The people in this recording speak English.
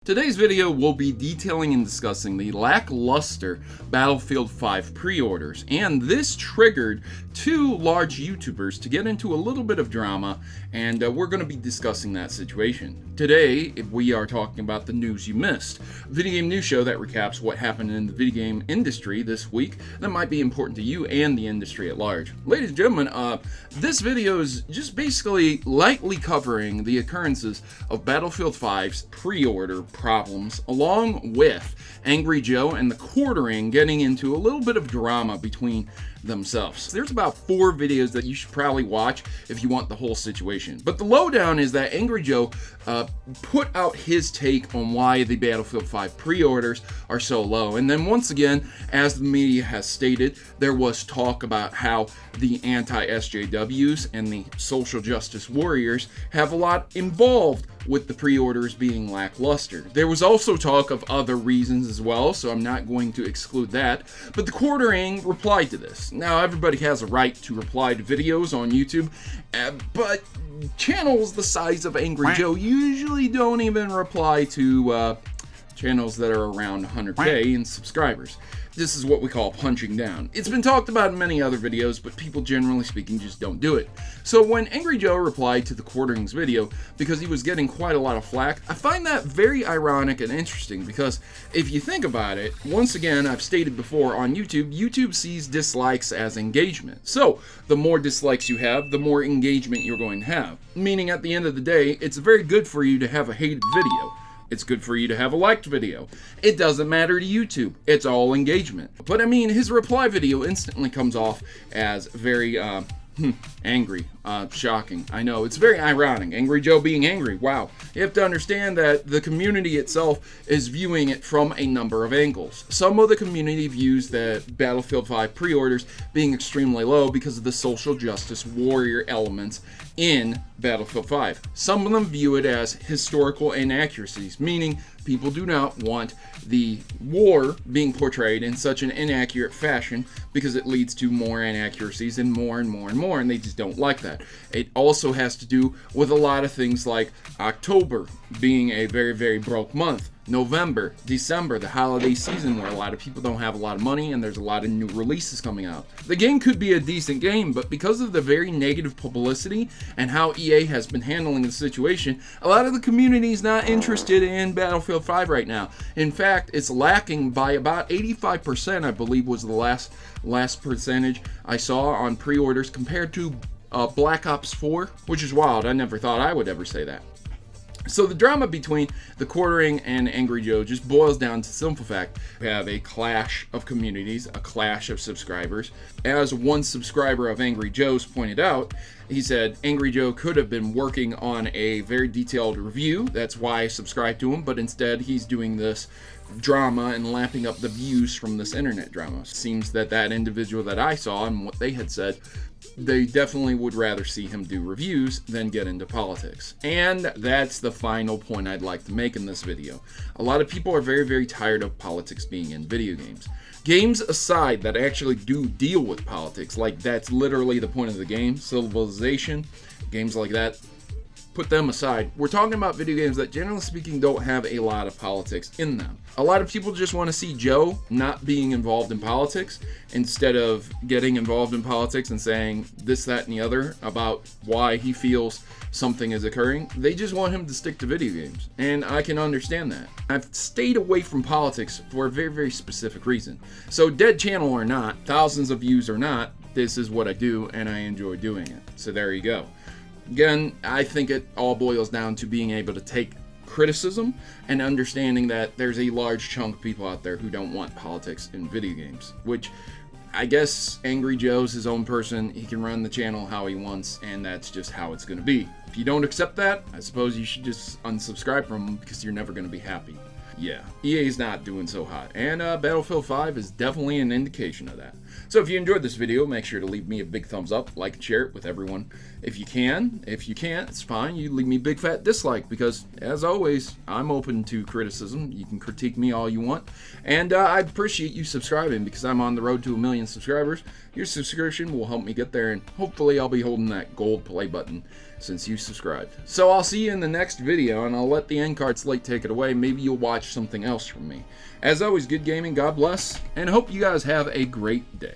Today's video will be detailing and discussing the lackluster Battlefield 5 pre-orders, and this triggered two large YouTubers to get into a little bit of drama, and we're going to be discussing that situation. Today, we are talking about the news you missed, a video game news show that recaps what happened in the video game industry this week that might be important to you and the industry at large. Ladies and gentlemen, this video is just basically lightly covering the occurrences of Battlefield 5's pre-order problems, along with AngryJoe and the quartering getting into a little bit of drama between themselves. There's about 4 videos that you should probably watch if you want the whole situation. But the lowdown is that AngryJoe put out his take on why the Battlefield 5 pre-orders are so low. And then once again, as the media has stated, there was talk about how the anti-SJWs and the social justice warriors have a lot involved with the pre-orders being lackluster. There was also talk of other reasons as well, so I'm not going to exclude that, but the quartering replied to this. Now, everybody has a right to reply to videos on YouTube, but channels the size of AngryJoe usually don't even reply to channels that are around 100k in subscribers. This is what we call punching down. It's been talked about in many other videos, but people generally speaking just don't do it. So when AngryJoe replied to the quartering's video because he was getting quite a lot of flack, I find that very ironic and interesting because if you think about it, once again, I've stated before on YouTube, YouTube sees dislikes as engagement. So the more dislikes you have, the more engagement you're going to have. Meaning at the end of the day, it's very good for you to have a hated video. It's good for you to have a liked video. It doesn't matter to YouTube. It's all engagement. But I mean, his reply video instantly comes off as very angry. Shocking. I know. It's very ironic. AngryJoe being angry. Wow. You have to understand that the community itself is viewing it from a number of angles. Some of the community views the Battlefield 5 pre-orders being extremely low because of the social justice warrior elements in Battlefield 5. Some of them view it as historical inaccuracies, meaning people do not want the war being portrayed in such an inaccurate fashion because it leads to more inaccuracies and more and more and more, and they just don't like that. It also has to do with a lot of things like October being a very, very broke month. November, December, the holiday season where a lot of people don't have a lot of money and there's a lot of new releases coming out. The game could be a decent game, but because of the very negative publicity and how EA has been handling the situation, a lot of the community is not interested in Battlefield 5 right now. In fact, it's lacking by about 85%, I believe was the last percentage I saw on pre-orders compared to Black Ops 4, which is wild. I never thought I would ever say that. So the drama between the quartering and AngryJoe just boils down to the simple fact we have a clash of communities, a clash of subscribers. As one subscriber of AngryJoe's pointed out, he said AngryJoe could have been working on a very detailed review. That's why I subscribed to him, but instead he's doing this drama and lapping up the views from this internet drama. Seems that that individual that I saw and what they had said, they definitely would rather see him do reviews than get into politics. And that's the final point I'd like to make in this video. A lot of people are very, very tired of politics being in video games. Games aside that actually do deal with politics, like that's literally the point of the game, Civilization, games like that, put them aside. We're talking about video games that generally speaking don't have a lot of politics in them. A lot of people just want to see Joe not being involved in politics instead of getting involved in politics and saying this, that, and the other about why he feels something is occurring. They just want him to stick to video games, and I can understand that. I've stayed away from politics for a very, very specific reason. So dead channel or not, thousands of views or not, this is what I do, and I enjoy doing it. So there you go. Again, I think it all boils down to being able to take criticism and understanding that there's a large chunk of people out there who don't want politics in video games, which I guess AngryJoe's his own person. He can run the channel how he wants, and that's just how it's going to be. If you don't accept that, I suppose you should just unsubscribe from him because you're never going to be happy. Yeah, EA's not doing so hot, and Battlefield 5 is definitely an indication of that. So if you enjoyed this video, make sure to leave me a big thumbs up, like and share it with everyone if you can. If you can't, it's fine. You leave me a big fat dislike because, as always, I'm open to criticism. You can critique me all you want, and I appreciate you subscribing because I'm on the road to 1 million subscribers. Your subscription will help me get there, and hopefully I'll be holding that gold play button since you subscribed. So I'll see you in the next video, and I'll let the end card slate take it away. Maybe you'll watch something else from me. As always, good gaming, God bless, and hope you guys have a great day.